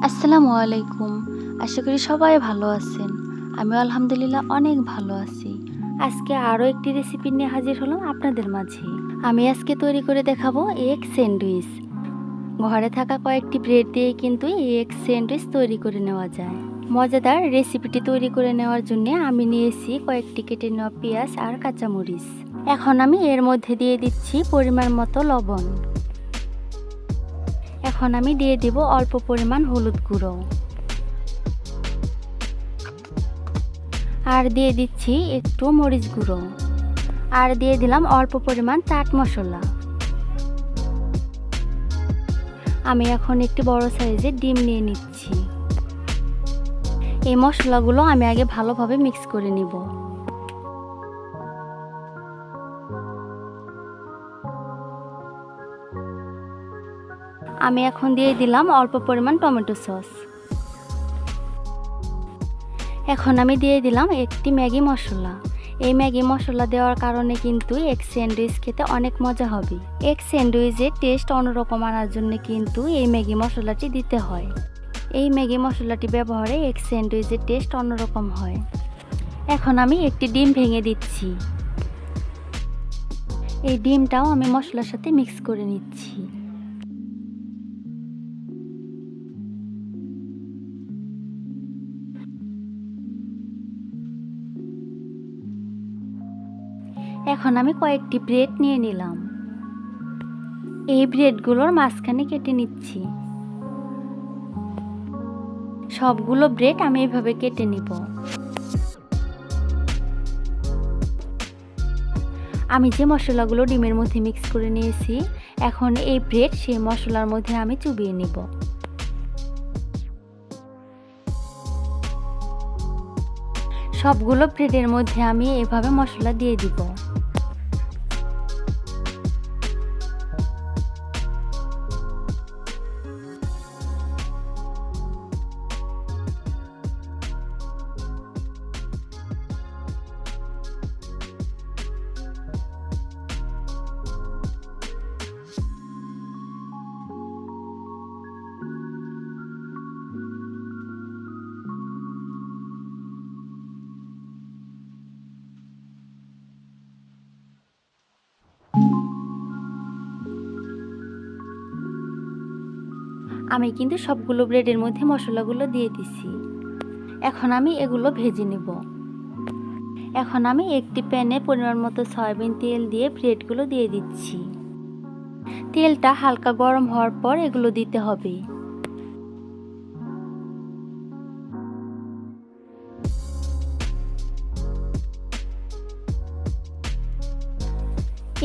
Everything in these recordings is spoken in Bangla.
আসসালামু আলাইকুম। আশা করি সবাই ভালো আছেন। আমিও আলহামদুলিল্লাহ অনেক ভালো আছি। আজকে আরও একটি রেসিপি নিয়ে হাজির হলাম আপনাদের মাঝে। আমি আজকে তৈরি করে দেখাবো এগ স্যান্ডউইচ। ঘরে থাকা কয়েকটি ব্রেড দিয়ে কিন্তু এই এগ স্যান্ডউইচ তৈরি করে নেওয়া যায়। মজাদার রেসিপিটি তৈরি করে নেওয়ার জন্য আমি নিয়েছি কয়েকটি কেটে নেওয়া পেঁয়াজ আর কাঁচামরিচ। এখন আমি এর মধ্যে দিয়ে দিচ্ছি পরিমাণ মতো লবণ। এখন আমি দিয়ে দিব অল্প পরিমাণ হলুদ গুঁড়ো আর দিয়ে দিচ্ছি একটু মরিচ গুঁড়ো আর দিয়ে দিলাম অল্প পরিমাণ চাট মশলা। আমি এখন একটি বড় সাইজের ডিম নিয়ে নিচ্ছি। এই মশলাগুলো আমি আগে ভালোভাবে মিক্স করে নিব। আমি এখন দিয়ে দিলাম অল্প পরিমাণ টমেটো সস। এখন আমি দিয়ে দিলাম একটি ম্যাগি মশলা। এই ম্যাগি মশলা দেওয়ার কারণে কিন্তু এগ স্যান্ডউইচ খেতে অনেক মজা হবে। এগ স্যান্ডউইচের টেস্ট অন্যরকম আনার জন্য কিন্তু এই ম্যাগি মশলাটি দিতে হয়। এই ম্যাগি মশলাটি ব্যবহারে এগ স্যান্ডউইচের টেস্ট অন্যরকম হয়। এখন আমি একটি ডিম ভেঙে দিচ্ছি। এই ডিমটাও আমি মশলার সাথে মিক্স করে নিচ্ছি। এখন আমি কয়েকটি ব্রেড নিয়ে নিলাম। এই ব্রেডগুলোর মাঝখানে কেটে নিচ্ছি। সবগুলো ব্রেড আমি এভাবে কেটে নিব। আমি যে মশলাগুলো ডিমের মধ্যে মিক্স করে নিয়েছি, এখন এই ব্রেড সেই মশলার মধ্যে আমি চুবিয়ে নিব। সবগুলো ব্রেডের মধ্যে আমি এভাবে মশলা দিয়ে দিব। আমি কিন্তু সবগুলো ব্রেডের মধ্যে মশলাগুলো দিয়ে দিছি। এখন আমি এগুলো ভেজে নেব। এখন আমি একটি প্যানে পরিমাণ মতো সয়াবিন তেল দিয়ে ব্রেডগুলো দিয়ে দিচ্ছি। তেলটা হালকা গরম হওয়ার পর এগুলো দিতে হবে।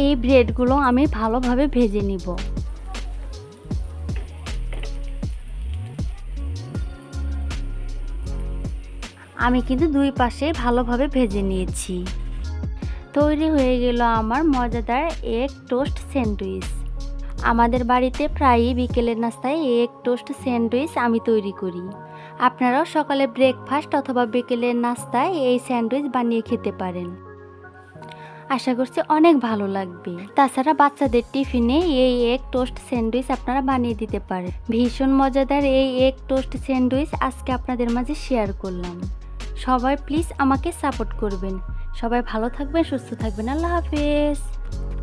এই ব্রেডগুলো আমি ভালোভাবে ভেজে নিব। আমি কিন্তু দুই পাশে ভালোভাবে ভেজে নিয়েছি। তৈরি হয়ে গেল আমার মজাদার এগ টোস্ট স্যান্ডউইচ। আমাদের বাড়িতে প্রায়ই বিকেলের নাস্তায় এগ টোস্ট স্যান্ডউইচ আমি তৈরি করি। আপনারাও সকালে ব্রেকফাস্ট অথবা বিকেলের নাস্তায় এই স্যান্ডউইচ বানিয়ে খেতে পারেন। আশা করছি অনেক ভালো লাগবে। তাছাড়া বাচ্চাদের টিফিনে এই এগ টোস্ট স্যান্ডউইচ আপনারা বানিয়ে দিতে পারেন। ভীষণ মজাদার এই এগ টোস্ট স্যান্ডউইচ আজকে আপনাদের মাঝে শেয়ার করলাম। সবাই প্লিজ আমাকে সাপোর্ট করবেন। সবাই ভালো থাকবেন, সুস্থ থাকবেন। আল্লাহ হাফেজ।